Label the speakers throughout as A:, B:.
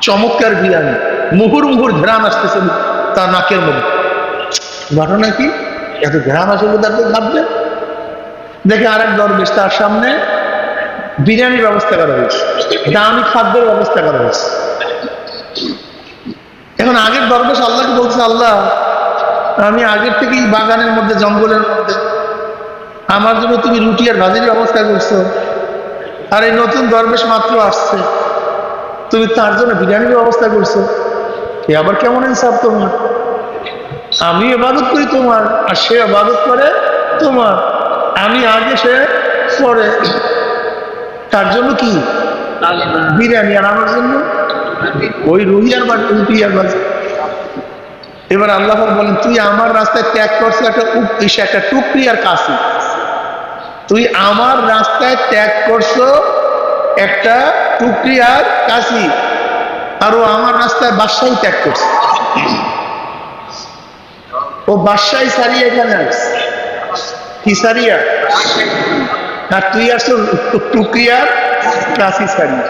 A: চমৎকার বিরিয়ানি, মুহুর মুহুর ঘ্রাণ আসতেছে তার নাকের মধ্যে। ঘটনা কি? এত ঘ্রাণ আসলে তাদের ভাববে। দেখে আরেক দরবেশ, তার সামনে বিরিয়ানির ব্যবস্থা করা হয়েছে, দামি খাদ্যের ব্যবস্থা করা হয়েছে। এখন আগের দরবেশ আল্লাহকে বলছে, আল্লাহ আমি আগের থেকেই বাগানের মধ্যে, জঙ্গলের মধ্যে, আমার জন্য তুমি রুটি আর ভাজির ব্যবস্থা করছো, আর এই নতুন দরবেশ মাত্র আসছে, তুমি তার জন্য বিরিয়ানির ব্যবস্থা করছো। এ আবার কেমন ইনসাফ তোমার? আমি ইবাদত করি তোমার, আর সে ইবাদত করে তোমার। আমি আগে, সে পরে। তার জন্য কি বিরিয়ানি, আর আমার জন্য ওই রুহি আর রুটি আর ভাজি। এবার আল্লাহ বলেন, তুই আমার রাস্তায় ত্যাগ করছো একটা টুকরি আর কাশি। তুই আমার রাস্তায় ত্যাগ করছো একটা টুকরি আর কাশি, আর ও আমার রাস্তায় বাদশাহী ত্যাগ করছে। ও বাদশাহী সারিয়ে এখানে আসছে, কি সারিয়া? আর তুই আসছো টুকরি আর কাশি সারিয়ে।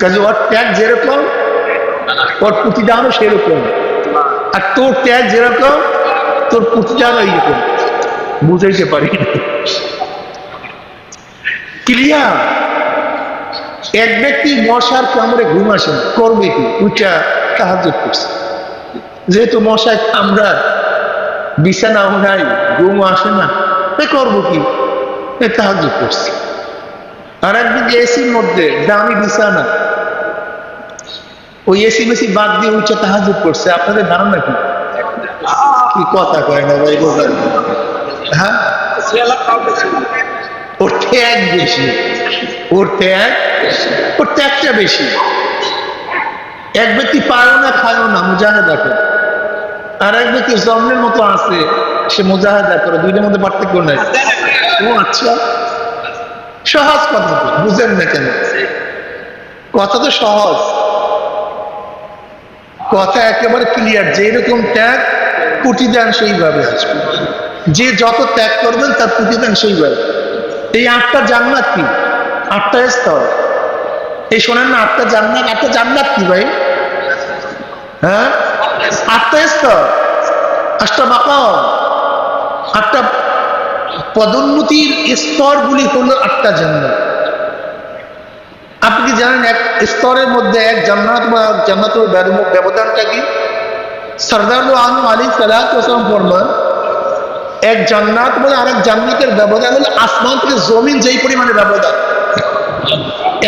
A: কাজে ওর ত্যাগ যেরকম, ওর প্রতিদানও সেরকম। আর তোর ত্যাগ যেরকম, তোর প্রতিদান এইরকম। বুঝাইতে পারি ক্লিয়ার? এক ব্যক্তি মশার কামড়ে ঘুম আসে না, করবে কি? উঠা তাহাজ্জুদ করছে। যেহেতু মশায় কামড়ায়, বিছানাও নাই, ঘুম আসে না, করবো কি? তাহাজ্জুদ করছে। আর একদিকে এসির মধ্যে দামি বিছানা, ওই এসি মেসি বাদ দিয়ে উঠে তাহাজ্জুদ করছে। আপনাদের ধারণা কি? কি কথা কয় না ভাই, বোঝার। হ্যাঁ, ওর ত্যাগ বেশি, ওর ত্যাগটা বেশি। এক ব্যক্তি পায়ও না, খায়ও না, মুজাহিদা করে। আর এক ব্যক্তি জন্মের মতো আছে, সে মুজাহিদা করে। দুইটার মধ্যে পার্থক্য নাই। ও আচ্ছা, সহজ কথা তো, বুঝেন না কেন? কথা তো সহজ, কথা একেবারে ক্লিয়ার। যেরকম ত্যাগ, প্রতিদান সেইভাবে আসবে। যে যত ত্যাগ করবেন তার প্রতিদান সেইভাবে। এই 8টা জান্নাত কি? 8টা স্তর। এই শোনেন না, 8টা জান্নাত। 8টা জান্নাত কি ভাই? হ্যাঁ, 8টা স্তর, 8টা মাকাম, 8টা পদোন্নতির স্তরগুলি হলো 8টা জান্নাত। আপনি কি জানেন এক স্তরের মধ্যে এক জান্নাত বা জান্নাতের ব্যবধানটা কি? সরদার আনহু আলাইহিস সালাতু ওয়াস সালাম ফরমান, এক জান্নাত বলে আরেক জান্নাতের ব্যবধান হলো আসমান থেকে জমিন যেই পরিমাণে ব্যবধান।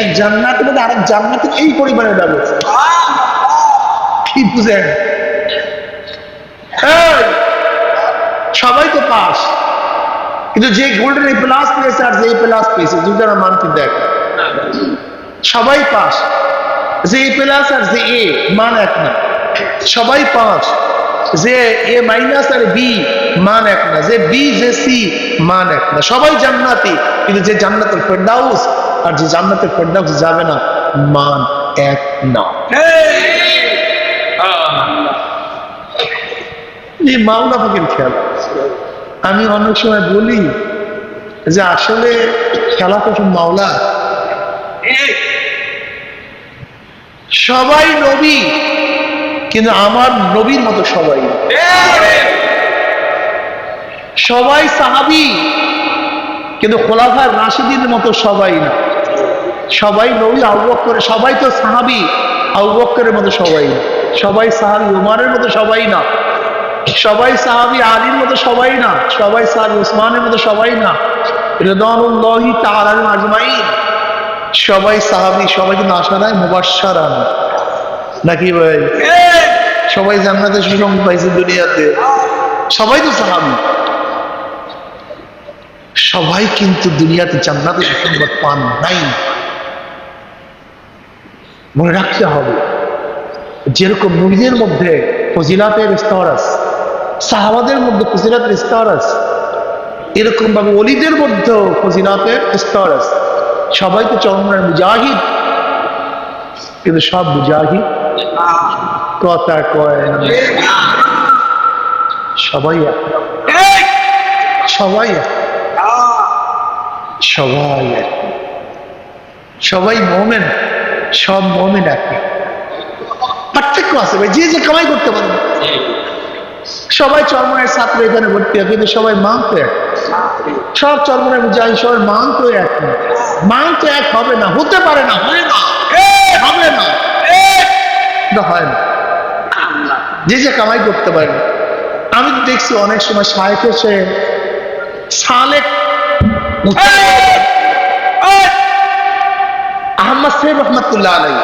A: এক জান্নাত বলে আরেক জান্নাতের এই পরিমাণে ব্যবধান। কি বুঝেন? সবাই তো পাস, কিন্তু যে গোল্ডেন এ প্লাস পেয়েছে আর যে প্লাস পেয়েছে, দুটার মান কি দেখ? সবাই পাস, যে এ প্লাস আর যে এ মান এক না। সবাই পাস, যে এ মাইনাস আর বি মান এক না, যে বি যে সি মান এক না। সবাই জান্নাতি, কিন্তু যে জান্নাতুল ফেরদাউস আর যে জান্নাতুল ফেরদাউস যাবে না, মান এক না। এই মাওলা পাকের খেলা। আমি অনেক সময় বলি যে আসলে খেলা তো মাওলা। সবাই নবী, কিন্তু আমার নবীর মতো সবাই না। সবাই সাহাবী, কিন্তু খোলাফায়ে রাশিদীনের মতো সবাই না। সবাই নবী, আবু বকর, সবাই তো সাহাবী, আবু বকরের মতো সবাই না। সবাই সাহাবী উমরের মতো সবাই না। সবাই সাহাবী আলীর মতো সবাই না। সবাই সাহাবী উসমানের মতো সবাই না। রিদওয়ানুল্লাহি তাআলা আজমাইন। সবাই সাহাবী, সবাই কিন্তু আশারায় মুবাশশারা না, নাকি ভাই? সবাই জান্নাতে সুসংবাদ পাইছে দুনিয়াতে। সবাই তো সাহাবী, সবাই কিন্তু দুনিয়াতে জান্নাতে সুসংবাদ পান নাই। মনে রাখতে হবে, যেরকম নবীদের মধ্যে ফজিলাতের স্তর আছে, সাহাবাদের মধ্যে ফজিলাতের স্তর আছে, এরকম ভাবে ওলিদের মধ্যেও ফজিলাতের স্তর আছে। সবাই তো চরমের মুজাহিদ, কিন্তু সব মুজাহিদ কথা কয় না। সবাই এক, সবাই এক, সবাই এক, সবাই মোমেন, সব মোমেন এক। পার্থক্য আছে ভাই, যে যে কামাই করতে পারে না। সবাই চরমনের ছাত্র এখানে ভর্তি হয়, কিন্তু সবাই মান তো এক। সব চরমনের মুজাহিদ সবার মান তো এক না। মান তো এক হবে না, হতে পারে না, হয় না, হবে না, হয় না। যে যে কামাই করতে পারে না। আমি তো দেখছি অনেক সময় শায়েখ এসে সালেক আহমদ সের রহমতুল্লাহ আলাই,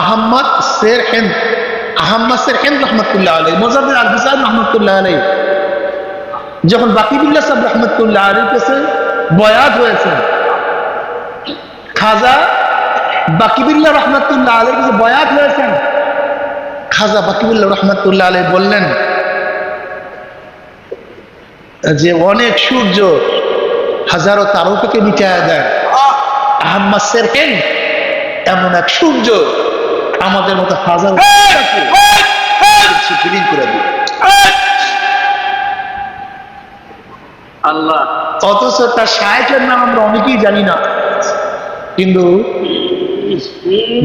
A: আহমদ সের হিন্দ, আহমদ সের হিন্দ রহমতুল্লাহ আলাই, মোজাদ্দেদ আলবি সাহেব রহমতুল্লাহ আলাই যখন বাকিবুল্লাহ সাহেব রহমতুল্লাহ আলাইর কাছে বয়াত হয়েছে, খাজা বাকিবুল্লাহ রহমতুল্লাহ আলাইর কাছে বয়াত হয়েছেন, খাজা বাকিবুল্লাহ রহমতুল্লাহ আলাই বললেন যে অনেক সূর্য হাজারো তারকাকে মিটায় দেয়, আহমদ সের হিন্দ এমন এক সূর্য আমাদের মতো হাজারো বিলীন করে দিবে। আল্লাহ, অথচ তার শায়েখের নাম আমরা অনেকেই জানি না, কিন্তু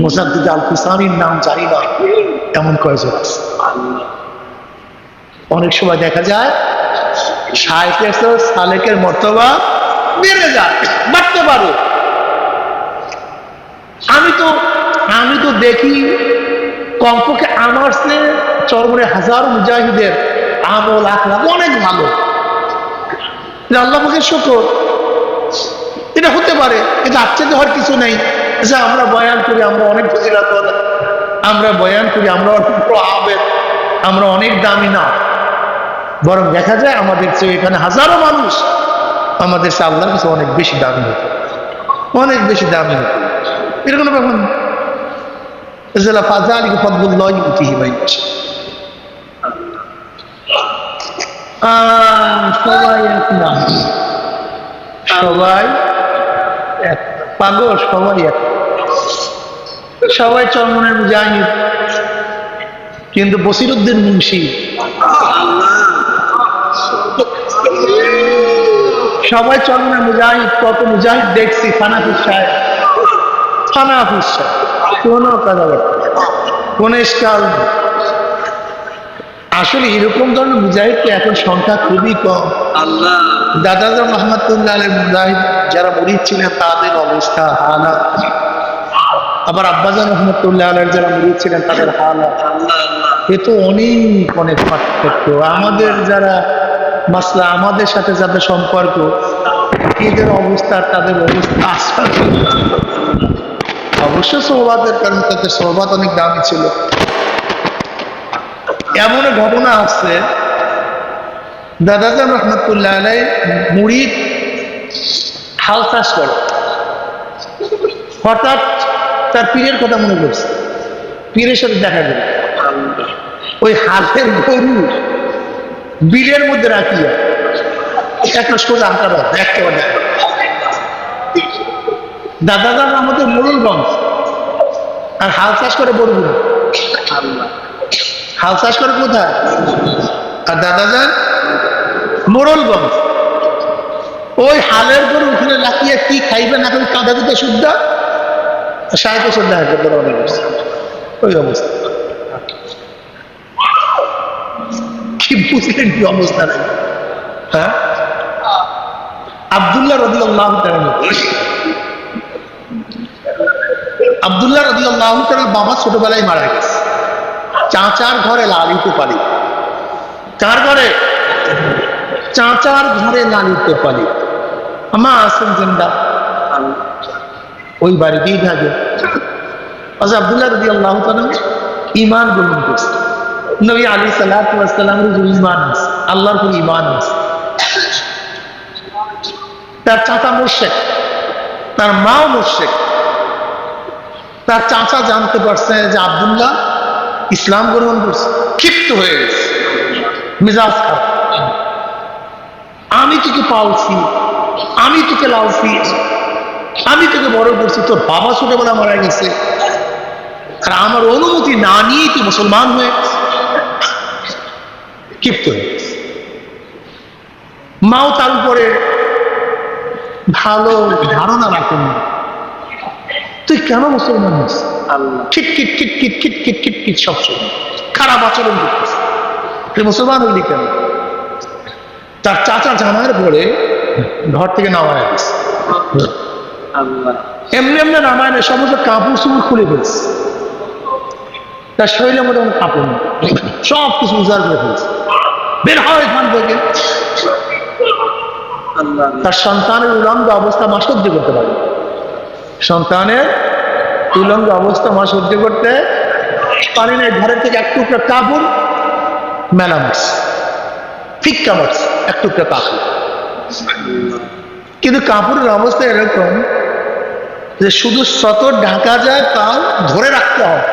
A: মুজাদ্দিদ আল ফিসানির নাম জানি না এমন কয়েকজন আছে। অনেক সময় দেখা যায় শায়েখের সালেকের মর্তবা বেড়ে যায়, বাড়তে পারে। আমি তো দেখি কমপক্ষে আমার সে চরমনে হাজার মুজাহিদের আমল আখলাক অনেক ভালো। আল্লাহ পাকের শুকর, এটা হতে পারে, এটা আশ্চর্য হওয়ার কিছু নেই যে আমরা বয়ান করি আমরা অনেক ফজিলত, আমরা বয়ান করি আমরা অনেক আবেদ, আমরা অনেক দামি না। বরং দেখা যায় আমাদের চেয়ে এখানে হাজারো মানুষ আমাদের চেয়ে আল্লাহর কাছে অনেক বেশি দামি হতো, অনেক বেশি দামি হতো। এটা কোনো ব্যাপার না। ফাযালিকা ফাদলুল্লাহি ইউতিহি মান ইয়াশা। সবাই এক না, সবাই এক পাগল, সবাই এক, সবাই চরমনের মুজাহিদ, কিন্তু বসিরউদ্দিন মুন্সি সবাই চরমনের মুজাহিদ। কত মুজাহিদ দেখছি, ফানাফিস সাহেব, ফানাফিস সাহেব, কোনো কথাবার্তা, কোন ইশকাল নেই। আসলে এরকম ধরনের মুজাহিদকে এখন সংখ্যা খুবই কম। আল্লাহ, দাদাজান রহমতুল্লাহ আলাইহি মুজাহিদ যারা মুরিদ ছিলেন তাদের অবস্থা হালাত, আবার আব্বাজান রহমতুল্লাহ আলাইহি যারা মুরিদ ছিলেন তাদের হালাত, এ তো অনেক অনেক পার্থক্য। আমাদের যারা মাসলা, আমাদের সাথে যাদের সম্পর্ক, এদের অবস্থা তাদের অবস্থা অবশ্য সোহবাতের কারণ, তাদের সোহবাত অনেক দামি ছিল। এমন ঘটনা আছে, দাদাজান রহমতুল্লাহ আলাই মুরিদ হাল চাষ করে, হঠাৎ তার পীরের কথা মনে করছে, পীরের সাথে দেখা গেল, ওই হালের গরু বিলের মধ্যে রাখিয়া একটা সোজা আঁকা দেখতে পারে। দাদাজান আমাদের মোড়লগঞ্জ, আর হাল চাষ করে বরগুনা। হাল চাষ করে কোথায়? আর দাদাজান মোড়লগঞ্জ। ওই হালের গরু ওখানে রাখিয়া কি খাইবে না খাইবে কাঁদা দিতে শুদ্ধা, সাহেব শুদ্ধা অনেক ওই অবস্থা। কি বুঝলেন কি অবস্থা নাই? হ্যাঁ, আব্দুল্লাহ রাদিয়াল্লাহু তাআলা, আব্দুল্লাহ রাদিয়াল্লাহু তাআলার বাবা ছোটবেলায় মারা গেছে, চাচার ঘরে লালিত পালিত, কার ঘরে? চাচার ঘরে লালিত পালিত। মা আছেন জিন্দা, ওই বাড়িতেই থাকে। আচ্ছা, আব্দুল্লাহ রাদিয়াল্লাহু তাআলা ঈমান গ্রহণ করছে, নবী আলাইহিস সালাতু ওয়াস সালামের উপর ঈমান আছে, আল্লাহর উপর ঈমান আছে। তার চাচা মুশরিক, তার মাও মুশরিক। তার চাচা জানতে পারছে যে আব্দুল্লাহ ইসলাম গ্রহণ করছে, ক্ষিপ্ত হয়ে গেছে, মেজাজ খারাপ। আমি তোকে পালছি, আমি তোকে লালছি, আমি তোকে বড় করছি, তোর বাবা ছোটবেলা মারা গেছে, আর আমার অনুমতি না নিয়েই তুই মুসলমান হয়ে ক্ষিপ্ত হয়ে গেছে। মাও তার উপরে ভালো ধারণা রাখেন না, তুই কেন মুসলমান হস? খিট খিট খিট খিট খিট খিট খিট খিট সবসময় খারাপ আচরণ করতেছে, তুই মুসলমান হলি কেন? তার চাচা জানার পরে ঘর থেকে নামায় দিস, এমনি এমনি নামায় না, সমস্ত কাপড় চুপড় খুলে ফেলছে, তার শরীরের মধ্যে কোনো কাপড় নেই, সব কিছু উজাড় করে ফেলছে, বের হয় এখান থেকে। তার সন্তানের উলঙ্গ অবস্থা মা সহ্য করতে পারে, সন্তানের উলঙ্গ অবস্থা মা সহ্য করতে পারি না। ঘরের থেকে এক টুকরা কাপড় মেলা মারছে, ফিক্কা মারছে এক টুকরা কাপড়। কিন্তু কাপড়ের অবস্থা এরকম যে শুধু সতর ঢাকা যায়, তাও ধরে রাখতে হয়,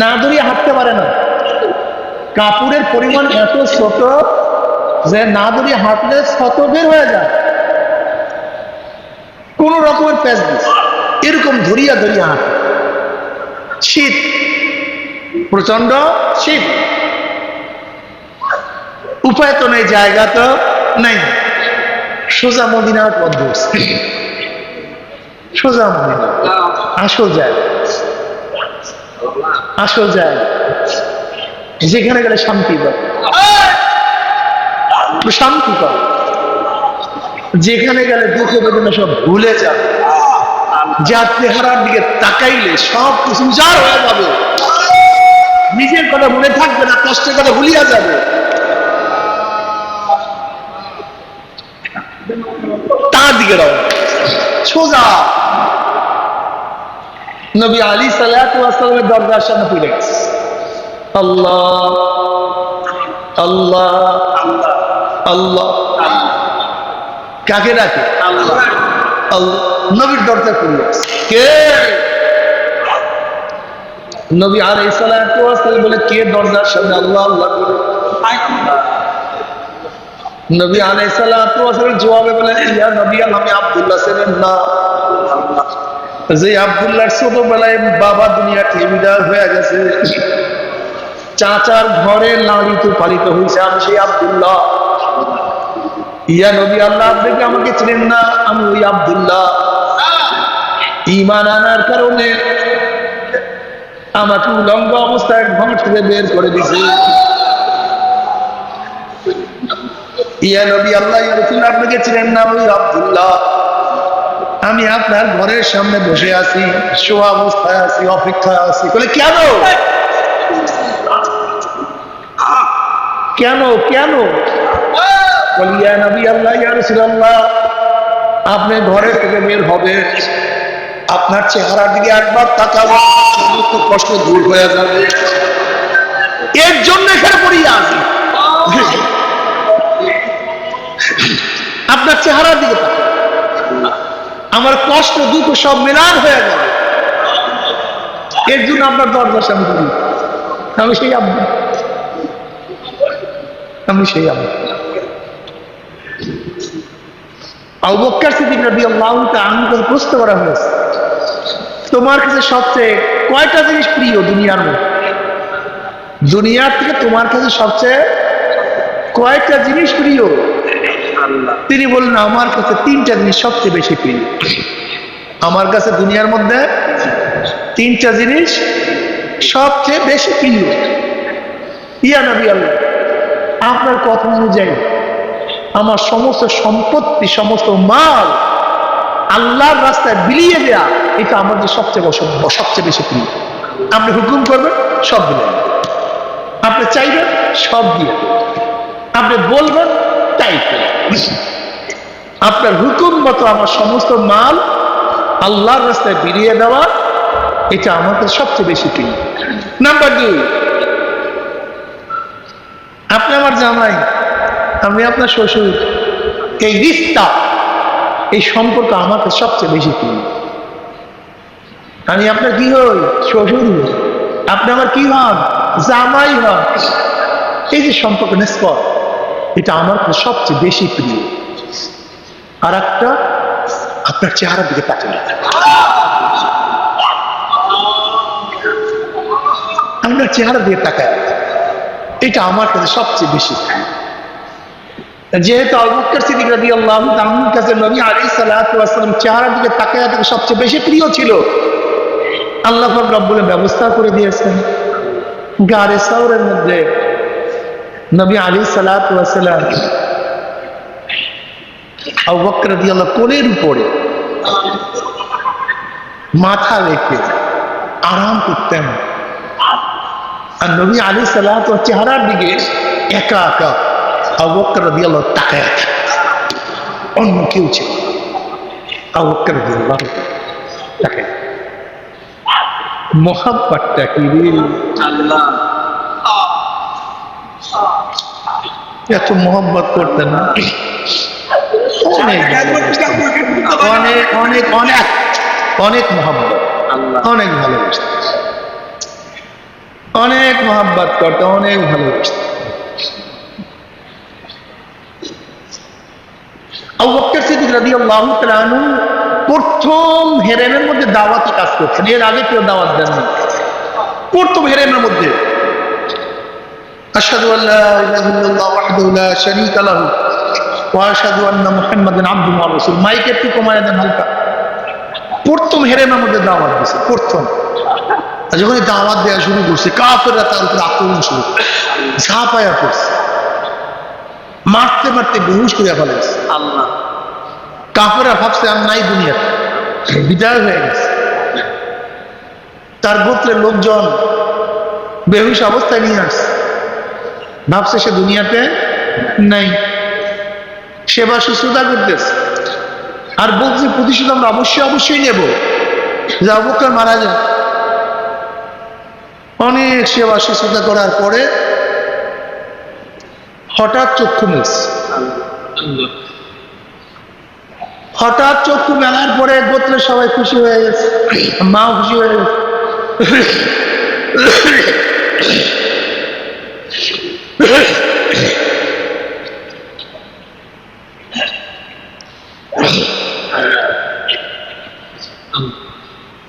A: না ধরিয়ে হাঁটতে পারে না। কাপড়ের পরিমাণ এত ছোট যে না ধরিয়ে হাঁটলে শত বের হয়ে যায়, কোন রকমের প্যাচ দিস এরকম ধরিয়া ধরিয়া হাঁটে। শীত, প্রচন্ড শীত, উপায় তো নেই, জায়গা তো নেই, সোজা মদিনার পথ ধরছে, সোজা মদিনা আসল জায়গা, আসল জায়গা যেখানে গেলে শান্তি পাবে, শান্তি পাবে, যেখানে গেলে দুঃখ বেদনা সব ভুলে যাবে, যার চেহারার দিকে তাকাইলে সব কিছু উজাড় হয়ে যাবে, নিজের কথা মনে থাকবে না, কষ্টের কথা ভুলিয়া যাবে। তার দিকে রও সোজা। নবী আলী সাল্লাল্লাহু আলাইহি ওয়াসাল্লামের দরজার সামনে পড়ে গেছে, আল্লাহ আল্লাহ আল্লাহ, কাকে ডাকে? আল্লাহ। নবীর দরজা পড়ে গেছে, কে? নবী আলাইহিস সালাতু ওয়াস সালাম বলে, কে দরজার সামনে আল্লাহ আল্লাহ করে? নবী আলাইহিস সালাতু ওয়াস সালাম জবাবে বলে, ইয়া নবী আল্লাহ, আমি আব্দুল্লাহ ছিলেন না, যে আব্দুল্লাহর ছোটবেলায় বাবা দুনিয়া থেকে বিদায় হয়ে গেছে, চাচার ঘরে লালিত পালিত হয়েছে, আমি সেই আব্দুল্লাহ। ইয়া নবী আল্লাহ, আপনি কি আমাকে চিনেন না? আমি ওই আব্দুল্লাহ। ঈমান আনার কারণে আমাকে উলঙ্গ অবস্থায় ঘর থেকে বের করে দিয়েছে। ইয়া নবী আল্লাহ, ইয়া রাসূলুল্লাহ, আপনাকে চিনেন না? ওই আব্দুল্লাহ। আমি আপনার ঘরের সামনে বসে আছি, শোয়া অবস্থায় আছি, অপেক্ষায় আছি। বলে কেন? কেন কেন? বলি, ইয়া নবী আল্লাহ, ইয়া রাসূলুল্লাহ, আপনি ঘরে থেকে বের হবে, আপনার চেহারার দিকে একবার তাকাবো, সমস্ত কষ্ট দূর হয়ে যাবে, এর জন্য এখানে পড়িয়া আছি। আপনার চেহারার দিকে তাকাবো, আমার কষ্ট দুঃখ সব মিলান হয়ে যাবে, এর জন্য আপনার দরজার সামনে করি। আমি সেই আব্দুল্লাহ, আমি সেই আব্দুল্লাহ। আবু বকর সিদ্দিক রাদিয়াল্লাহু তাআলা আনহুকে প্রশ্ন করা হয়েছে, তোমার কাছে সবচেয়ে কয়টা জিনিস প্রিয় দুনিয়ার মধ্যে? দুনিয়ার থেকে তোমার কাছে সবচেয়ে কয়টা জিনিস প্রিয়? তিনি বললেন, আমার কাছে তিনটা জিনিস সবচেয়ে বেশি প্রিয়। আমার কাছে দুনিয়ার মধ্যে তিনটা জিনিস সবচেয়ে বেশি প্রিয়। ইয়া নবী আল্লাহ, আপনার কথা অনুযায়ী আমার সমস্ত সম্পত্তি, সমস্ত মাল আল্লাহর রাস্তায় বিলিয়ে দেয়া, এটা আমার যে সবচেয়ে সবচেয়ে বেশি প্রিয়। আপনি হুকুম করবেন, সব দিলেন, আপনি চাইবেন, সব দিয়ে, আপনি বলবেন, তাই করবেন। আপনার হুকুম মতো আমার সমস্ত মাল আল্লাহর রাস্তায় বিলিয়ে দেওয়া, এটা আমার কাছে সবচেয়ে বেশি প্রিয়। নাম্বার 2, আপনি আমার জামাই, আমি আপনার শ্বশুর, এই রিশতা, এই সম্পর্ক আমার কাছে সবচেয়ে বেশি প্রিয়। আমি আপনার কি হই? শ্বশুর হই। আপনি আমার কি হন? জামাই হন। এই যে সম্পর্ক নিষ্পট, এটা আমার কাছে সবচেয়ে বেশি প্রিয়। আর একটা, আপনার চেহারার দিকে তাকিয়ে, আপনার চেহারা দিয়ে তাকায়, এটা আমার কাছে সবচেয়ে বেশি প্রিয়। যেহেতু আবু বকর সিদ্দিক রাদিয়াল্লাহু তাআলার কাছে নবী আলাইহিস সালাতু ওয়াস সালাম চেহারার দিকে তাকায়া থেকে সবচেয়ে বেশি প্রিয় ছিল, আল্লাহ পাক রব্বুল ব্যবস্থা করে দিয়েছেন গারে সাওরের মধ্যে নবী আলাইহিস সালাতু ওয়াস সালাম আবু বকর রাদিয়াল্লাহু কোলের উপরে মাথা রেখে আরাম করতেন, আর নবী আলাইহিস সালাতু ওয়াস চেহারার দিকে একা একা আবু বকর রাদিয়াল্লাহু তাকায়া থাকতেন, অন্য কেউ ছিল আবু বকর রাদিয়াল্লাহু তাকায়া। মোহাব্বতটা কি রে আল্লাহ, এত মোহাব্বত করতেন না, অনেক অনেক অনেক অনেক অনেক মোহাব্বত, অনেক ভালোবাসতেন, অনেক মোহাব্বত করতেন, অনেক ভালোবাসতেন। আবু বকর সিদ্দিক রাদিয়াল্লাহু তাআলা আনহু প্রথম হেরেমের মধ্যে দাওয়াতি কাজ করছেন, এর আগে কেউ দাওয়াত দেননি। প্রথম হেরেমের মধ্যে আশহাদু আল্লা ইলাহা ইল্লাল্লাহ ওয়াহদাহু লা শারীকা লাহু ওয়া আশহাদু আন্না মুহাম্মাদান আবদুহু ওয়া রাসূলুহু, মাইকে একটু কমায় দেন হালকা। প্রথম হেরেমের মধ্যে দাওয়াত দিয়েছে, প্রথম। যখন দাওয়াত দেওয়া শুরু করছে কাফেররা তার উপরে আক্রমণ শুরু করছে, ঝাঁপায়া পড়ছে, মারতে মারতে বেহুশ করে ফেলেছে। আল্লাহ, কাফেররা ভাবছে আর নাই দুনিয়া, বিদায় হয়ে গেছে। তার গোত্রের লোকজন বেহুশ অবস্থায় নিয়ে আসছে, ভাবছে সে দুনিয়াতে নাই। সেবা শুশ্রূষা করতেছে আর বলছে প্রতিশোধ আমরা অবশ্যই অবশ্যই নেব, যে আবু বকর মারা যায়। অনেক সেবা শুশ্রূষা করার পরে হঠাৎ চক্ষু মেলছে। হঠাৎ চক্ষু মেলার পরে গোত্রের সবাই খুশি হয়ে গেছে, মাও খুশি হয়ে গেছে।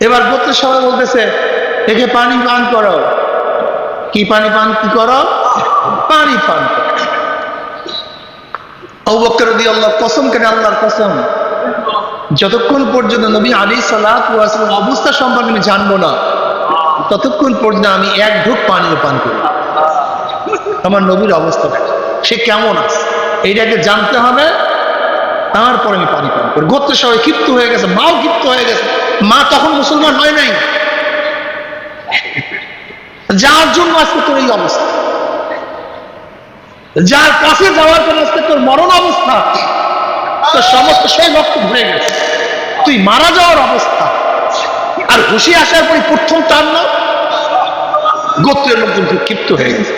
A: এবার গোত্রের সবাই বলতেছে একে পানি পান করো। কি পানি পান কি করো? পানি পান করো। আবু বকর রাদিয়াল্লাহু কসম করে আল্লাহর কসম, যতক্ষণ পর্যন্ত নবী আলাইহিস সালাতু ওয়াস সালাম অবস্থা সম্পর্কে আমি জানবো না, ততক্ষণ পর্যন্ত আমি এক ঢোক পানিও পান করব। আমার নবীর অবস্থাটা সে কেমন আছে এইটাকে জানতে হবে, তারপরে আমি পানি পান করি। গোত্রের সবাই ক্ষিপ্ত হয়ে গেছে, মাও ক্ষিপ্ত হয়ে গেছে। মা তখন মুসলমান হয় নাই, যার জন্য আজকে তোর এই অবস্থা, যার কাছে যাওয়ার জন্য আজকে তোর মরণ অবস্থা, তোর সমস্ত সেই রক্ত ভরে গেছে, তুই মারা যাওয়ার অবস্থা, আর হুঁশি আসার পরে প্রথম তার না গোত্রের লোকজন খুব ক্ষিপ্ত হয়ে গেছে।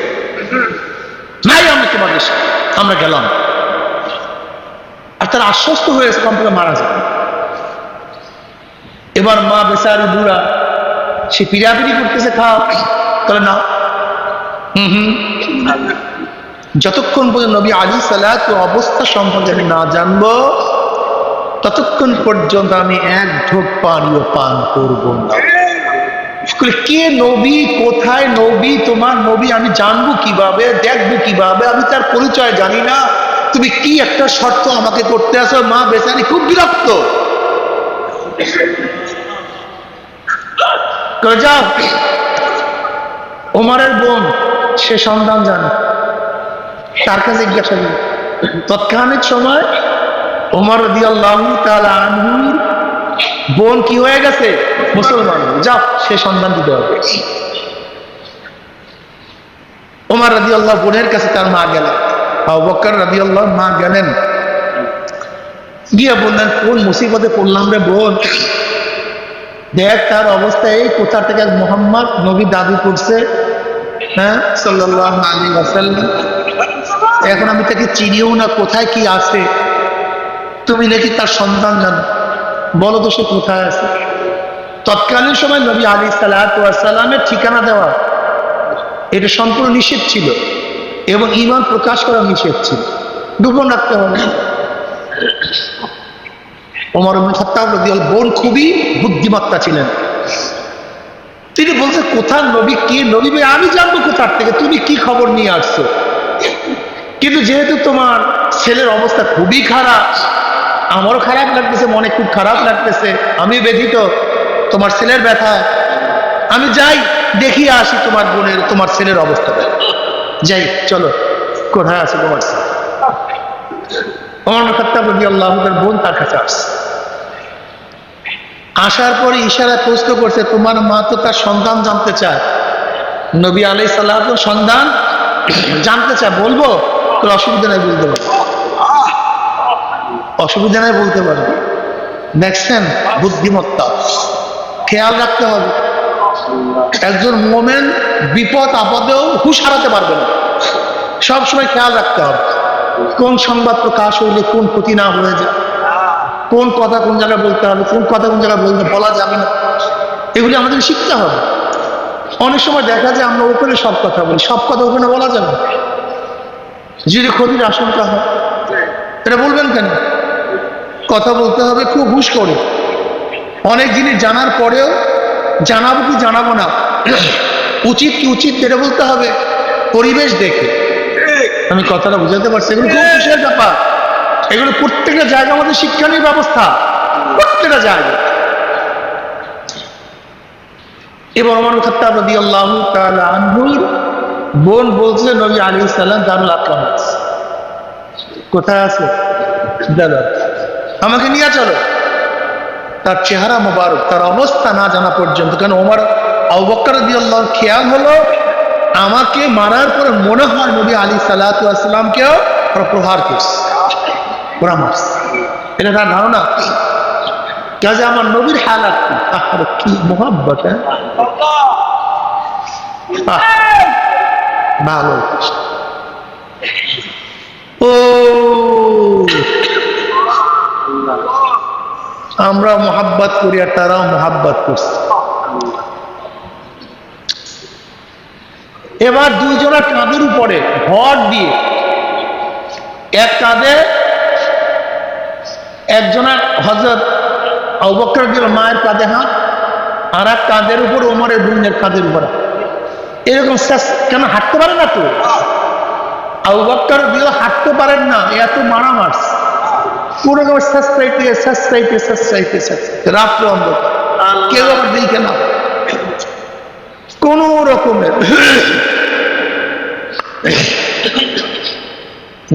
A: নাই আমি তোমাদের সাথে, আমরা গেলাম। আর তারা আশ্বস্ত হয়েছে কমপক্ষে মারা যাবে। এবার মা বেচারি বুড়া, সে পিড়াপিড়ি করতেছে, খাও, তাহলে না। যতক্ষণ পর্যন্ত নবী আলাইহিস সালাতু অবস্থা সম্পর্কে আমি না জানবো, ততক্ষণ পর্যন্ত আমি এক ঢোক পানিও পান করব না। কে নবী, কোথায় নবী, তোমার নবী আমি জানবো কিভাবে, দেখবো কিভাবে, আমি তার পরিচয় জানি না, তুমি কি একটা শর্ত আমাকে করতে আসো। মা বেচারি খুব বিরক্ত। যাও, ওমরের বোন, সে সন্ধান জানে, তার কাছে জিজ্ঞাসা করি। তৎকালীন সময় ওমর রাদিয়াল্লাহু তাআলা আনহুর বোন কি হয়ে গেছে? মুসলমান। যাও, সে সন্ধান দিতে হবে। ওমর রাদিয়াল্লাহু বোনের কাছে তার মা গেলেন, আবু বকর রাদিয়াল্লাহু মা গেলেন, গিয়া বললেন কোন মুসিবতে পড়লাম রে বোন, দেখ তার অবস্থা এই, কোথা থেকে মুহাম্মদ নবী দাবি করছে, হ্যাঁ সাল্লাল্লাহু আলাইহি ওয়াসাল্লাম, এখন আমি তাকে চিনিও না, কোথায় কি আছে, তুমি নাকি তার সন্তান জানো, বলো তো সে কোথায় আছে। তৎকালীন সময় নবী আলাইহিস সালাতু ওয়াস সালামের ঠিকানা দেওয়া এটা সম্পূর্ণ নিষেধ ছিল, এবং ঈমান প্রকাশ করা নিষেধ ছিল, গোপন রাখতে হবে। ওমর ইবনে খাত্তাব রাদিয়াল্লাহু বোন খুবই বুদ্ধিমত্তা ছিলেন, তিনি বলছে কোথায় নবী, কি নবী ভাই আমি জানবো কোথার থেকে, তুমি কি খবর নিয়ে আসছো। কিন্তু যেহেতু তোমার ছেলের অবস্থা খুবই খারাপ, আমারও খারাপ লাগতেছে, মনে খুব খারাপ লাগতেছে, আমি ব্যথিত তোমার ছেলের ব্যথায়, আমি যাই দেখি আসি তোমার বোনের তোমার ছেলের অবস্থাটা, যাই চলো কোথায় আছে তোমার ছেলে। ওমর ইবনে খাত্তাব রাদিয়াল্লাহু আনহুর বোন তার কাছে আসছে, আসার পরে ইশারায় প্রশ্ন করছে, তোমার মা তো তার সন্তান জানতে চায়। নবী আলাইহিস সালাম সন্তান জানতে চায়, বলবো? তোর অসুবিধা নাই, বলতে পারো, অসুবিধা নাই, বলতে পারো। দেখছেন বুদ্ধিমত্তা, খেয়াল রাখতে হবে। একজন মোমেন বিপদ আপদেও হুঁশ হারাতে পারবে না, সবসময় খেয়াল রাখতে হবে কোন সংবাদ প্রকাশ হইলে কোন ক্ষতি না হয়ে যায়, কোন কথা কোন জায়গায় বলতে হবে, কোন কথা কোন জায়গায় বলা যাবে না, এগুলি আমাদের শিখতে হবে। অনেক সময় দেখা যায় আমরা ওপরে সব কথা বলি, সব কথা ওখানে বলা যাবে না, যদি ক্ষতির আশঙ্কা হয় এটা বলবেন কেন? কথা বলতে হবে খুব হুঁশ করে। অনেক জিনিস জানার পরেও জানাবো কি জানাবো না, উচিত কি উচিত এটা বলতে হবে পরিবেশ দেখে। আমি কথাটা বুঝাতে পারছি? এগুলো খুব খুশির ব্যাপার, এগুলো প্রত্যেকটা জায়গা আমাদের শিক্ষণীয় ব্যবস্থা, প্রত্যেকটা জায়গা। এবার ওমর ইবনে খাত্তাব রাদিয়াল্লাহু তাআলা আনহুর বোন বলছে, নবী আলাইহিস সালাম দারুল আরকাম কোথায় আছে, দাদা আমাকে নিয়ে চলো। তার চেহারা মোবারক, তার অবস্থা না জানা পর্যন্ত, কারণ ওমর আবু বকর রাদিয়াল্লাহু খেয়াল হলো আমাকে মারার পরে মনে হয় নবী আলাইহিস সালাতু ওয়াস সালামকেও প্রহার করছে, ওরা মারছে, এটা তার ধারণা। কাজে আমার নবীর হালাত কি মোহাব্বত, ভালো। ও আমরা মোহাব্বত করি আর তারাও মোহাব্বত করছে। এবার দুইজনের কাঁধের উপরে ভর দিয়ে, এক কাঁধে একজনের হযরত আবু বকর রাদিয়াল্লাহু মায়ের কাঁধে হাত, আর এক কাঁধের উপর ওমরের বোনের কাঁধের উপর, এরকম কেন হাঁটতে পারে না তো? আবু বকর রাদিয়াল্লাহু হাঁটতে পারেন না, এত মারা মারছে, পুরো রাত্র অন্ধকার, কেউ আবার দেখে না, কোন রকমের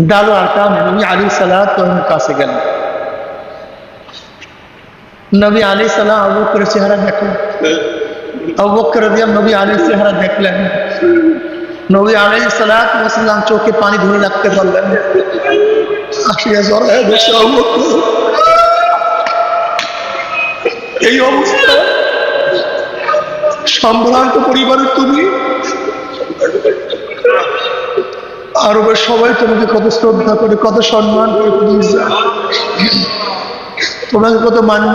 A: দারু আরকাম নবী আলাইহিস সালাতু ওয়াস সালামের কাছে গেলেন। নবী আলাইহিস সালাম আবু বকরের চেহারা দেখলেন, আবু বকর রাদিয়াল্লাহু নবী আলাইহিস চেহারা দেখলেন, নবী আলাইহিস সালাতু ওয়াস সালাম চোখে পানি ধরে রাখতে পারলেন, আসিয়া জড়ায় বসে আবু বকর, এই অবস্থা সম্ভ্রান্ত পরিবারের তুমি, আরবের সবাই তোমাকে কত শ্রদ্ধা করে, কত সম্মান করে, তোমাকে কত মান্য।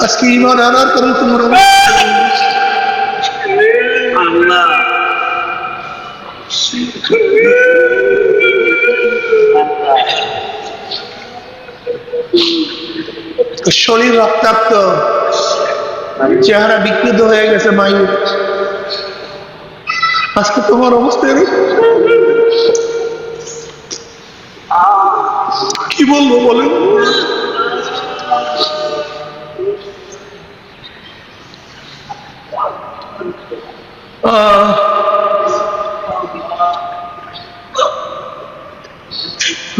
A: আজকে ঈমান আনার কারণে তোমার শরীর রক্তাক্ত, চেহারা বিকৃত হয়ে গেছে মায়ের, আজকে তোমার অবস্থা কি বলবো বলেন?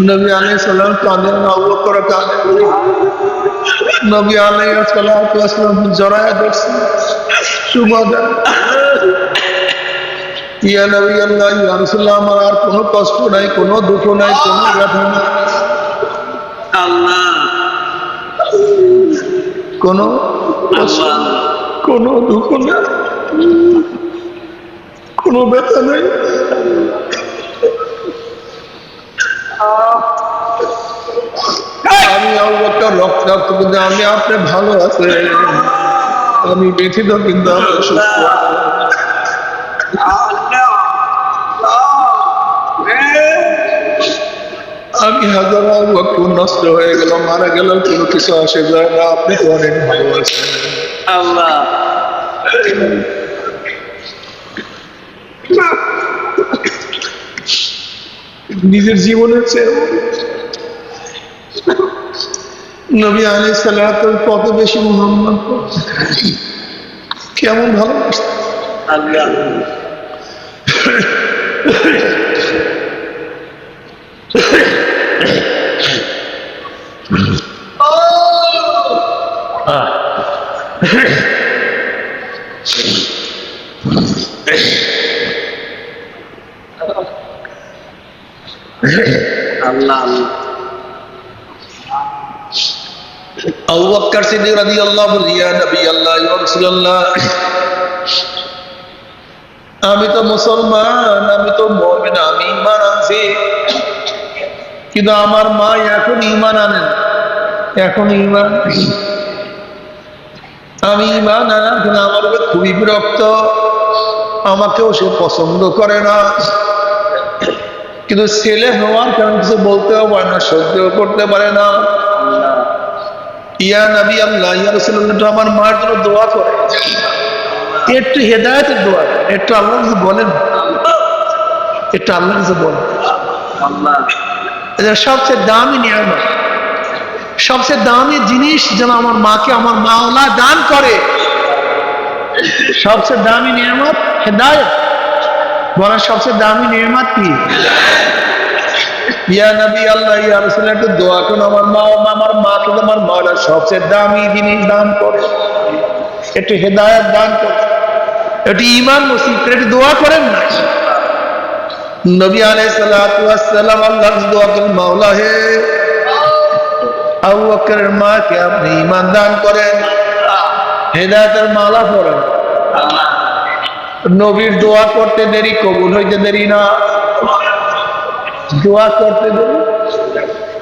A: নবী আলাইহিস সালাম কাঁদেন, আবু বকর কাঁদেন, নবী আলাইহিস সালাতু ওয়াস সালাম জড়ায়া ধরছেন, সুবহান ইয়া নবী আল্লাহ, ইয়া রাসূলুল্লাহ, আমার আর কোনো কষ্ট নাই, কোনো দুঃখ নাই, কোনো ব্যথা নাই, আল্লাহ কোনো কোনো দুঃখ নাই, কোনো ব্যথা নাই। আমি আবু বকর রক্তাক্ত, কিন্তু আমি আপনি ভালো আছে, আমি ব্যথিত কিন্তু আপনি সুস্থ। আমি হাজার বছর নষ্ট হয়ে গেল, মারা গেল, কোনো কিছু আসে যায় না, আপনি তো অনেক ভালো আছেন আল্লাহ। নিজের জীবনের চেয়ে নবী আলাইহিস সালাতু কত বেশি মুহাম্মদ কেমন ভালোবাসতেন। আবু বকর সিদ্দিক রাদিয়াল্লাহু আনহু, ইয়া নবী আল্লাহ, ইয়া রাসূলুল্লাহ, আমি তো মুসলমান, আমি তো মুমিন, আমি ঈমান আনছি, কিন্তু আমার মা এখন ঈমান আনেন, এখন ঈমান, আমি ঈমান আনার জন্য আমার উপর খুবই বিরক্ত, আমাকেও সে পছন্দ করে না, কিন্তু ছেলে হওয়ার কারণে কিছু বলতেও পারে না, সহ্যও করতে পারে না। ইয়া নবী আল্লাহ, ইয়া রাসূলুল্লাহ, আমার মার জন্য দোয়া করে, একটু হেদায়েতের দোয়া, একটু আল্লাহ কিছু বলেন, একটু আল্লাহ কিছু বলেন। সবচেয়ে দামি নিয়ামত, সবচেয়ে দামি জিনিস যেন আমার মাকে আমার মাওলা দান করে, সবচেয়ে দামি নিয়ামত হেদায়েত। বলা সবচেয়ে দামি নিয়ামত কি? ইয়া নবী আল্লাহ, ইয়া রাসূলুল্লাহ, একটু দোয়া করুন আমার মা, আমার মাকে আমার মাওলা সবচেয়ে দামি জিনিস দান করে, একটু হেদায়েত দান করে, একটু ঈমান নসিব করে, একটু দোয়া করেন না। নবী আলাইহিস সালাতু ওয়াস সালাম আল্লাহ দোয়া করেন, মাওলা হে আবু বকরের মাকে আপনি ঈমান দান করেন, হেদায়েতের মালা পড়েন। নবীর দোয়া করতে দেরি, কবুল হইতে দেরি না, দোয়া করতে দেরি,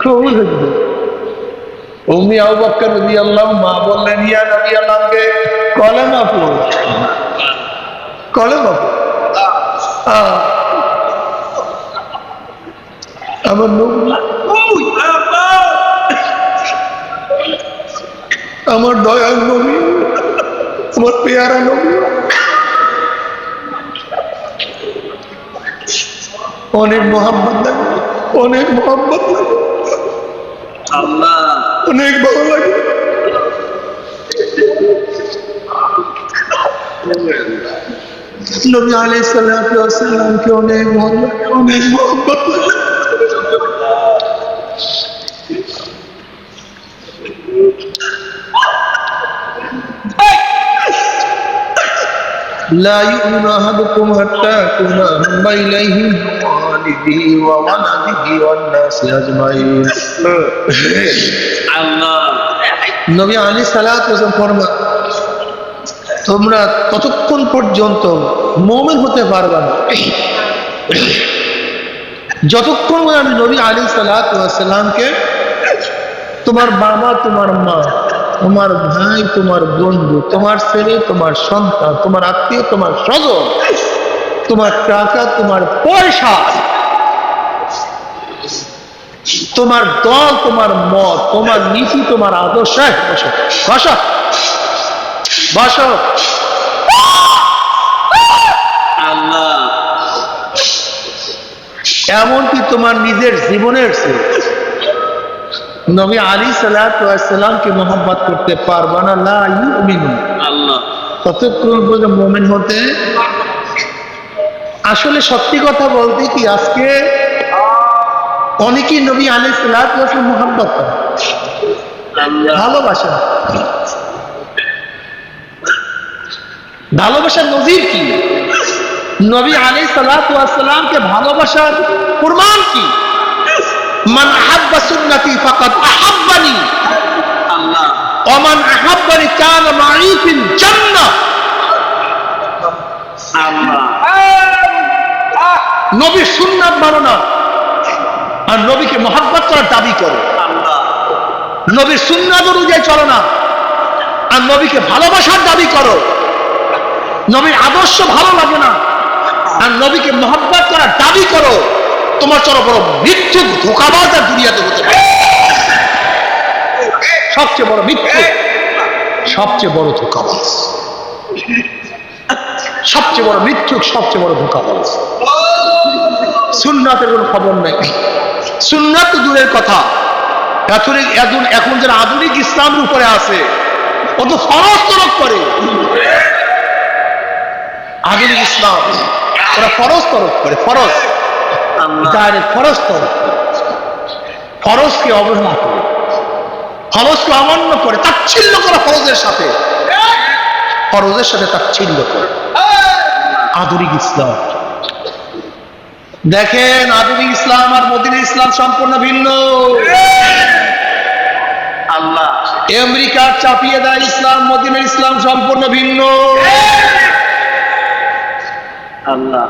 A: কবুল হইতে দেরি। উম্মি আবু বকর রাদিয়াল্লাহু, মা বললেন, ইয়া নবী আল্লাহকে কলেমা পড়ুন, কলেমা পড়ুন। আমার নবী, আমার দয়াল নবী, আমার পেয়ারা নবী, অনেক মোহাম্মদ লাগে, অনেক মোহাম্মদ লাগে, অনেক ভালো লাগে। নবী আলাইহিস সালাতু ওয়াস সালামকে অনেক ভালো লাগে, অনেক মোহাম্মদ লাগে। لا يؤمن أحدكم حتى أكون أحب إليه من والده وولده والناس أجمعين। নবী আলাইহিস সালাতু ওয়াস সালাম ফরমান, তোমরা ততক্ষণ পর্যন্ত মুমিন হতে পারবে না যতক্ষণ আমি নবী আলাইহিস সালাতু ওয়াস সালামকে তোমার বাবা, তোমার মা, তোমার ভাই, তোমার বন্ধু, তোমার ছেলে, তোমার সন্তান, তোমার আত্মীয়, তোমার স্বজন, তোমার টাকা, তোমার পয়সা, তোমার দল, তোমার মত, তোমার নীতি, তোমার আদর্শ, বসো বসো, এমনকি তোমার নিজের জীবনের চেয়ে নবী আলাইহিস সালাতু ওয়াস সালামকে মোহাম্মত করতে পারবা না, লা ইউমিনু, ততক্ষণ পর্যন্ত মুমিন হতে। আসলে সত্যি কথা বলতে কি, আজকে অনেকেই নবী আলাইহিস সালাতু ওয়াস সালাম মোহাম্মত করে, ভালোবাসা, ভালোবাসার নজির কি? নবী আলাইহিস সালাতু ওয়াস সালামকে ভালোবাসার প্রমাণ কি? মান আহাব্বা সুন্নতি ফাকাদ আহাব্বানি ওয়া মান আহাব্বানি কানা মাই ফিল জান্নাহ। নবীর সুন্নাত মানো না আর নবীকে মহব্বত করার দাবি করো, নবীর সুন্নাত অনুযায়ী চলো না আর নবীকে ভালোবাসার দাবি করো, নবীর আদর্শ ভালো লাগে না আর নবীকে মহব্বত করার দাবি করো, তোমার চলো বড় মৃত্যু ধোঁকাবাজ আর দুনিয়াতে হতে পারে। সবচেয়ে বড় মৃত্যু, সবচেয়ে বড় ধোঁকাবাজ। সবচেয়ে বড় মিথ্যুক, সবচেয়ে বড় ধোঁকা বলছে। সুন্নাতের কোনো খবর নেই। সুন্নাত তো দূরের কথা, এখন যারা আধুনিক ইসলামের উপরে আছে ও তো ফরজ তরক করে। আধুনিক ইসলাম ওরা ফরজ তরক করে, ফরজ ডাইরেক্ট ফরজ তরক করে, ফরজকে অবহেলা করে, ফরজকে অমান্য করে, তাচ্ছিল্য করে ফরজের সাথে, ফরজের সাথে তাচ্ছিল্য করে আধুনিক ইসলাম। দেখেন আধুনিক ইসলাম আর মদিনার ইসলাম সম্পূর্ণ ভিন্ন।
B: আল্লাহ
A: আমেরিকার চাপিয়ে দেয় ইসলাম, মদিনার ইসলাম সম্পূর্ণ ভিন্ন।
B: আল্লাহ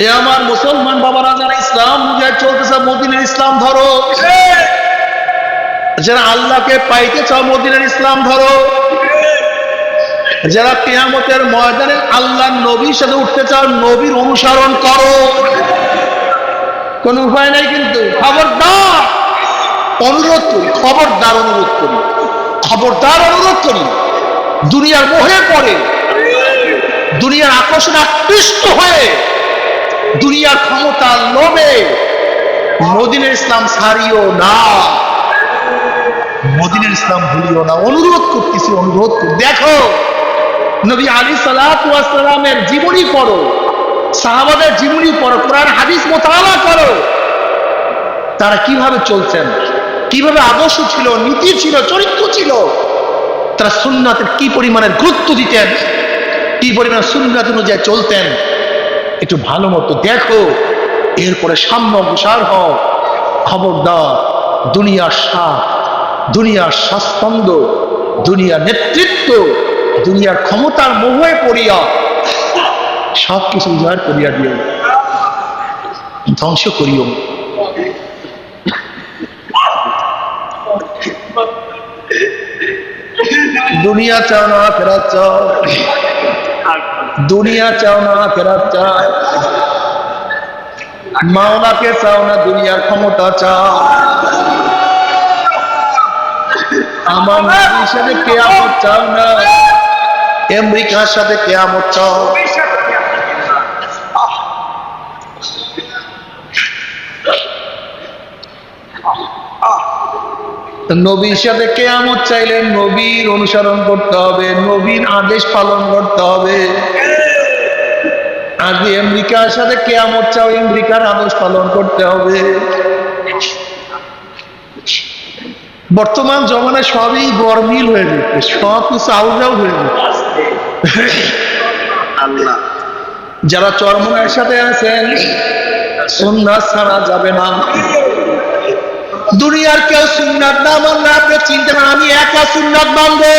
A: এ আমার মুসলমান বাবারা, যারা ইসলাম বুঝে চলতেছে মদিনার ইসলাম ধরো, যারা আল্লাহকে পাইতে চাও মদিনার ইসলাম ধরো, যারা কিয়ামতের ময়দানে আল্লাহর নবীর সাথে উঠতে চাও নবীর অনুসরণ করো। কোন উপায় নাই কিন্তু। খবরদার অনুরোধ করি, খবরদার অনুরোধ করি, খবরদার অনুরোধ করি, দুনিয়ার মোহে পড়ে, দুনিয়ার আকর্ষণে আকৃষ্ট হয়ে, দুনিয়ার ক্ষমতা লোভে মদিনার ইসলাম ছাড়িও না, মদিনার ইসলাম ভুলিও না। অনুরোধ করতেছি, অনুরোধ করি। দেখো নবী আলাইহিস সালাতু ওয়াস সালামের জীবনী পড়ো, সাহাবাদের জীবনী পড়ো, কোরআন হাদিস মোতালা করো, তারা কিভাবে চলছেন, কিভাবে আদর্শ ছিল, নীতি ছিল, চরিত্র ছিল, তারা সুন্নাতের কি পরিমাণের গুরুত্ব দিতেন, কি পরিমাণ সুন্নাত অনুযায়ী চলতেন, একটু ভালো মতো দেখো, এরপরে সামনে অগ্রসর হও। খবরদার দুনিয়ার স্বাদ, দুনিয়ার স্বাচ্ছন্দ্য, দুনিয়ার নেতৃত্ব, দুনিয়ার ক্ষমতার মোহে পড়িয়া সবকিছু উজাড় করিয়া দিও, ধ্বংস করিও। দুনিয়া চাও না ফেরত চাও, দুনিয়া চাও না ফেরত চাও, মাওলাকে চাও না দুনিয়ার ক্ষমতা চাও। আমার নবীর সাথে কিয়ামত চাও না, আমেরিকার সাথে কিয়ামত চাও। নবীর সাথে কিয়ামত চাইলে নবীর অনুসরণ করতে হবে, নবীর আদেশ পালন করতে হবে। আগে আমেরিকার সাথে কিয়ামত চাও, আমেরিকার আদেশ পালন করতে হবে। বর্তমান জমানায় সবই গরমিল হয়ে যেতে, সব কিছু আউজাউ হয়ে যেতে।
B: আল্লাহ
A: যারা চরমনায়ের সাথে আছেন সুন্নাত ছাড়া যাবে না। দুনিয়ার কেউ সুন্নাত না মানলে আপনি চিন্তা করেন আমি একা সুন্নাত মানবো।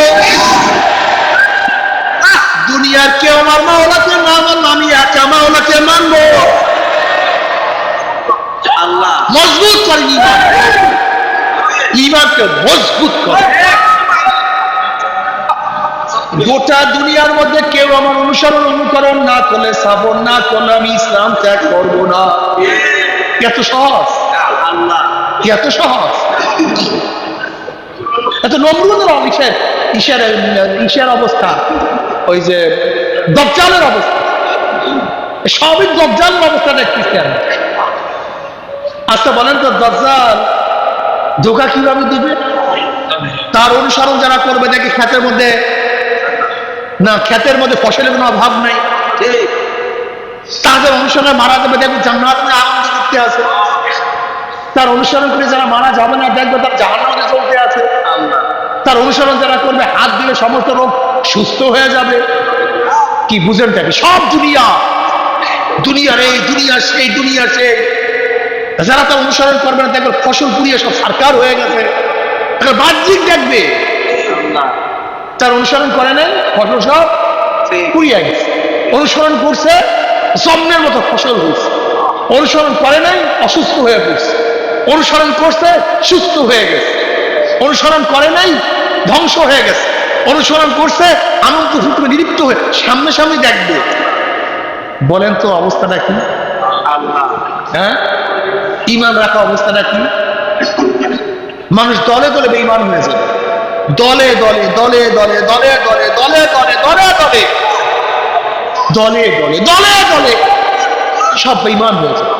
A: দুনিয়ার কেউ আমার মাওলাকে না মানলে আমি একা মাওলাকে মানবো।
B: আল্লাহ
A: মজবুত করেন ঈমান, ঈমানকে মজবুত করে। গোটা দুনিয়ার মধ্যে কেউ আমার অনুসরণ অনুকরণ না করলে, সাপোর্ট না করলে আমি ইসলাম ত্যাগ করবো না। এত সহজ,
B: আল্লাহ
A: এত সহজ। এত নমরুদের ঈশার অবস্থা, ওই যে দজ্জালের অবস্থা, সবই দজ্জালের অবস্থা দেখতেছি আমি। আচ্ছা বলেন তো দজ্জাল ধোঁকা কিভাবে দিবে? তার অনুসরণ যারা করবে দেখি ক্ষেতের মধ্যে না, ক্ষেতের মধ্যে ফসলের কোনো অভাব নাই, তাদের অনুসরণে মারা যাবে দেখবে জান্নাতে আনন্দ করতে আছে। তার অনুসরণ করে যারা মারা যাবে না দেখবে তার জাহান্নামে চলতে আছে। তার অনুসরণ যারা করবে হাত দিলে সমস্ত রোগ সুস্থ হয়ে যাবে। কি বুঝেন থাকি সব দুনিয়া, দুনিয়ার এই দুনিয়া সেই, দুনিয়া সেই। যারা তার অনুসরণ করবে না দেখবে ফসল পুড়িয়ে সব সরকার হয়ে গেছে। বাহ্যিক দেখবে তার অনুসরণ করে নেন, ফসল সব পুড়িয়ে গেছে। অনুসরণ করছে জন্মের মতো ফসল হয়েছে। অনুসরণ করে নাই অসুস্থ হয়ে পড়ছে। অনুসরণ করছে সুস্থ হয়ে গেছে। অনুসরণ করে নাই ধ্বংস হয়ে গেছে। অনুসরণ করছে আনন্দ ফুটবে নিলিপ্ত হয়ে সামনে সামনে দেখবে। বলেন তো অবস্থাটা কি? হ্যাঁ, ঈমান রাখা অবস্থাটা কি? মানুষ দলে দলে বেঈমান হয়ে যাবে, দলে দলে দলে দলে দলে দলে দলে দলে দলে দলে দলে দলে দলে দলে সব বেঈমান হয়ে যাবে,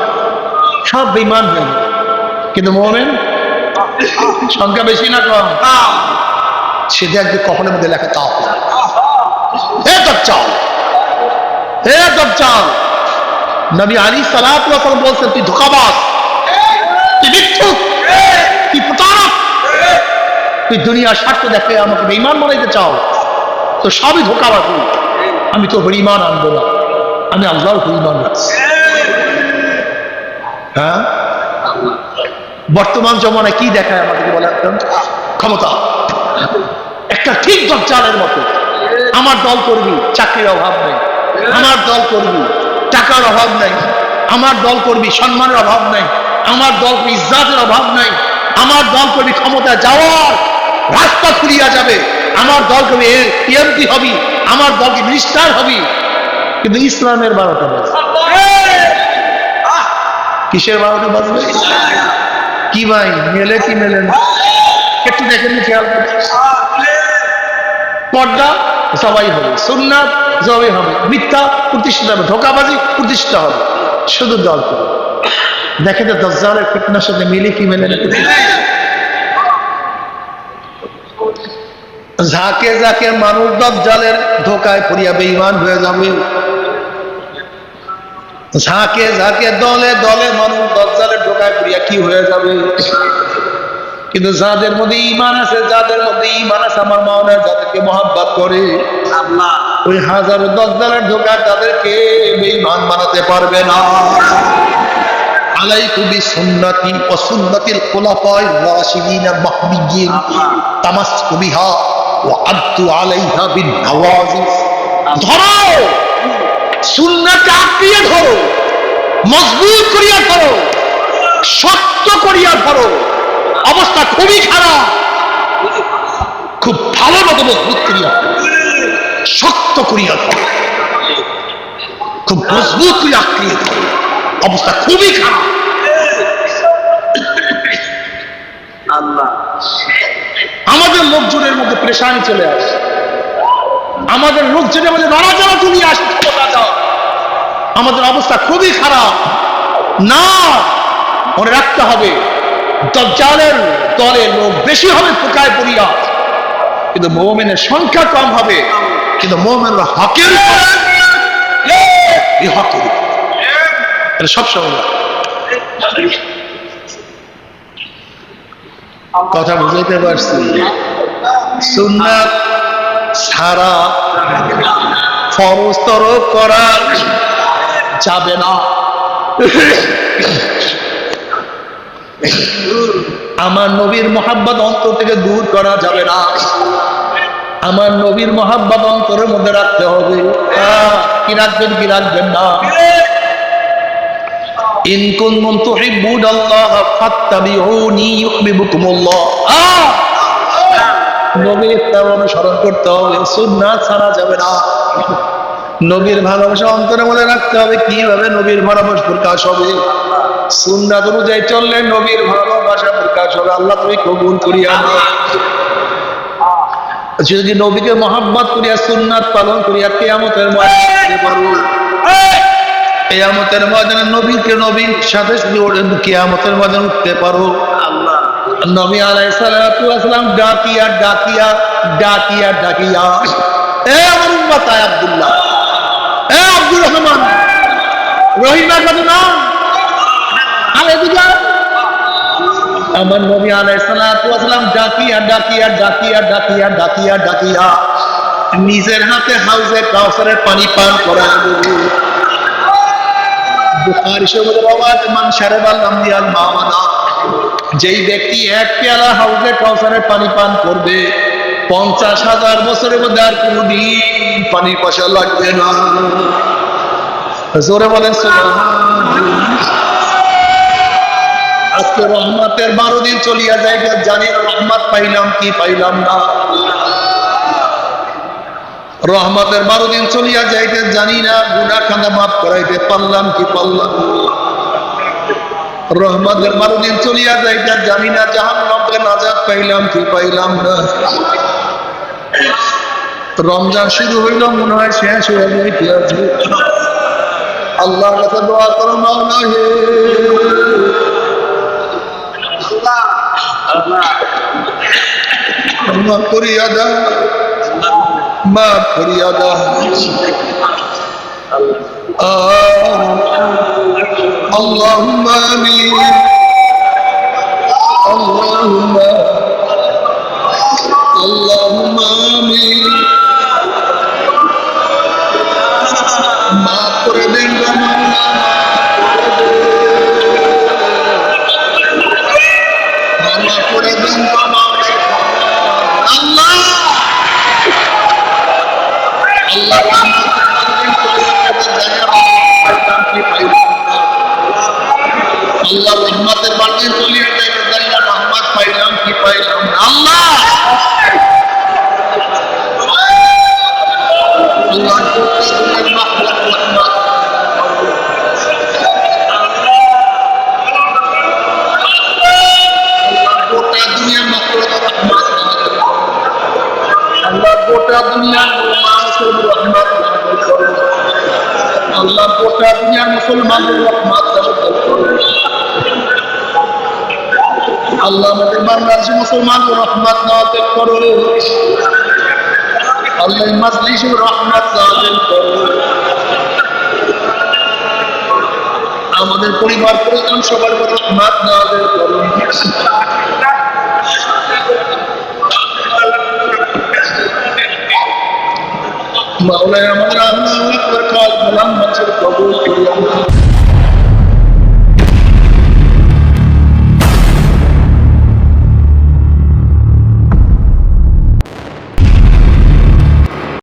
A: সব বেঈমান হয়ে যাবে। কিন্তু মুমিন সংখ্যা বেশি না কম? সে দেখবে কখনের মধ্যে লেখা তাও হে দাজ্জাল, হে দাজ্জাল। নবী আলাইহিস সালাতু ওয়াস সালাম বলছেন তুই ধোঁকাবাজ, তুই মিথ্যুক, তুই প্রতারক, তুই দুনিয়ার স্বার্থ দেখে আমাকে বেঈমান বানাইতে চাও, তো সবই ধোঁকাবাজি। আমি তো বেঈমান আনবো না, আমি আল্লাহর ঈমান রাখছি। হ্যাঁ, বর্তমান জমানায় কি দেখায় আমাদেরকে বলে একদম ক্ষমতা, একটা ঠিক দাজ্জালের মতো। আমার দল করবি, চাকরির অভাব নেই। আমার দল করবি, টাকার অভাব নাই। আমার দল করবি, সম্মানের অভাব নাই। আমার দল করবি, ইজ্জতের অভাব নাই। আমার দল করবি, ক্ষমতা যাওয়ার রাস্তা খুলিয়া যাবে। আমার দল করবি, এমপি হবি, আমার দলকে মিনিস্টার হবি। কিন্তু ইসলামের 12টা বাজবে। কিসের 12টা বাজবে? কি ভাই, মেলে কি মেলে না একটু দেখেন, খেয়াল করে। পর্দা সবাই হবে, সুন্নাত সবাই হবে, মিথ্যা প্রতিষ্ঠিত হবে, ধোঁকাবাজি প্রতিষ্ঠিত হবে, শুধু দল করে। দেখে তো দাজ্জালের ফিতনার সাথে মিলে কি মেলে না। ঝাঁকে ঝাঁকে মানুষ দাজ্জালের ধোঁকায় পড়িয়া বেঈমান হয়ে যাবে। ঝাঁকে ঝাঁকে দলে দলে মানুষ দাজ্জালের ধোঁকায় পড়িয়া কি হয়ে যাবে। কিন্তু যাদের মধ্যে ঈমান আছে, যাদের মধ্যে ঈমান আছে, আমার মাওলা যাদেরকে মহব্বত করে,
B: আল্লাহ
A: ওই হাজারো দাজ্জালের ধোঁকায় তাদেরকে বেঈমান বানাতে পারবে না। আলাইকুম বিসুন্নতি ওয়া সুন্নাতিল খুলাফায়ে রাশিদিনের মাহদিয়্যিন তামাসসুকু বিহা ওয়া আদু আলাইহা বিন নওয়াজিস। ধরো সুন্নাতকে আঁকড়িয়ে ধরো, মজবুত করিয়া ধরো, শক্ত করিয়া ধরো। অবস্থা খুবই খারাপ, খুব ভালো মতো মজবুত করিয়া ধরো, শক্ত করিয়া ধরো, খুব মজবুত করে আঁকড়িয়ে ধরো। অবস্থা খুবই খারাপ।
B: আল্লাহ
A: আমাদের লোকজনের মধ্যে পেরেশানি চলে আসে, আমাদের লোকজনের মধ্যে নড়াচড়া চলে আসে, আমাদের অবস্থা খুবই খারাপ। না, মনে রাখতে হবে দাজ্জালের দলে লোক বেশি হবে পোকায় পড়িয়া, কিন্তু মুমিনের সংখ্যা কম হবে। কিন্তু মুমিনরা হকের হকের এটা সবসময়। কথা বুঝাইতে পারছি? সুন্নাত ছাড়া ফরজ তরক করা যাবে না। আমার নবীর মহাব্বত অন্তর থেকে দূর করা যাবে না। আমার নবীর মহাব্বত অন্তরের মধ্যে রাখতে হবে। কি রাখবেন, কি রাখবেন না? ইন কুনতুম তুহিব্বুনাল্লাহ ফাত্তাবিউনি ইউহিব্বুকুমুল্লাহ। নবীর ইত্তেবা অনুসরণ করতে হবে, সুন্নাত ছাড়া যাবে না। নবীর ভালোবাসা অন্তরের মধ্যে রাখতে হবে। কিভাবে নবীর ভালোবাসা প্রকাশ হবে? সুন্নাত অনুযায়ী চললে নবীর ভালোবাসা প্রকাশ হবে। আল্লাহ তুমি কবুল করিয়া নাও। যদি নবীকে মহব্বত করিয়া সুন্নাত পালন করিয়া কিয়ামতের ময়দানে পারো, কিয়ামতের ময়দানে নবীকে নবীর সাথে কিয়ামতের ময়দানে উঠতে পারো।
B: আল্লাহ
A: নবী আলাইহিস সালাতু ওয়াস সালাম ডাকিয়া ডাকিয়া ডাকিয়া ডাকিয়া, এ আমার উম্মত আব্দুল্লাহ, এ আব্দুর রহমান, রহিমা কত নাম আলাইহিস। আমার নবী আলাইহিস সালাতু ওয়াস সালাম ডাকিয়া ডাকিয়া ডাকিয়া ডাকিয়া ডাকিয়া ডাকিয়া নিজের হাতে হাউজে কাউসারের পানি পান করাবো। বুখারী শরীফের রওয়ায়াত, মান শারাবাল আমদিয়াল মাওয়ানা, যেই ব্যক্তি এক পেয়ালা হাউজে কাউসারের পানি পান করবে 50,000 বছরের মধ্যে আর কোনদিন পানির পয়সা লাগবে না। জোরে বলেন সুবহানাল্লাহ। আজকে রহমতের 12 দিন চলিয়া যায়, জানি রহমত পাইলাম কি পাইলাম না। রহমতের 12 দিন চলিয়া যাইতে জানি না গুনাহ খাতা মাফ করাইতে পারলাম কি পারলাম। রহমতের 12 দিন চলিয়া যাইতে জানি না জাহান্নাম থেকে নাজাত পাইলাম কি পাইলাম না। রমজান শুরু হইল মনে হয় শেষ হয়ে যাইতেছে। আল্লাহর কাছে দোয়া করো, মাওলা হে
B: আল্লাহ আল্লাহ
A: মাফ করিয়া দাও, মাফ করিয়া দাও। আল্লাহুম্মা আমিন, আল্লাহুম্মা আল্লাহুম্মা আমিন। মাফ করে দেন গো মাওলা, ক্ষমা করে দেন গো মাওলা। আল্লাহ আল্লাহ আল্লাহ রহমতের বাড়ি চলিয়ে যাইয়া রহমত পাইলাম কি পাইলাম না। আল্লাহ আল্লাহ গোটা দুনিয়ার মাকলুকাত রহমত, আল্লাহ গোটা দুনিয়ার মানুষের রহমত নাযিল করো। আল্লাহ গোটা দুনিয়ার মুসলমানদের রহমত নাযিল করো। আল্লাহ আমাদের বাংলাদেশের মুসলমানদের রহমত নাযিল করো। আল্লাহ মাজলিসের রহমত নাযিল করো। আমাদের পরিবার পরিজন সবার উপর রহমত নাযিল করো। মাওলানা আমাদের আল্লাহ আকবার কাল গোলাম মানুষের কবুল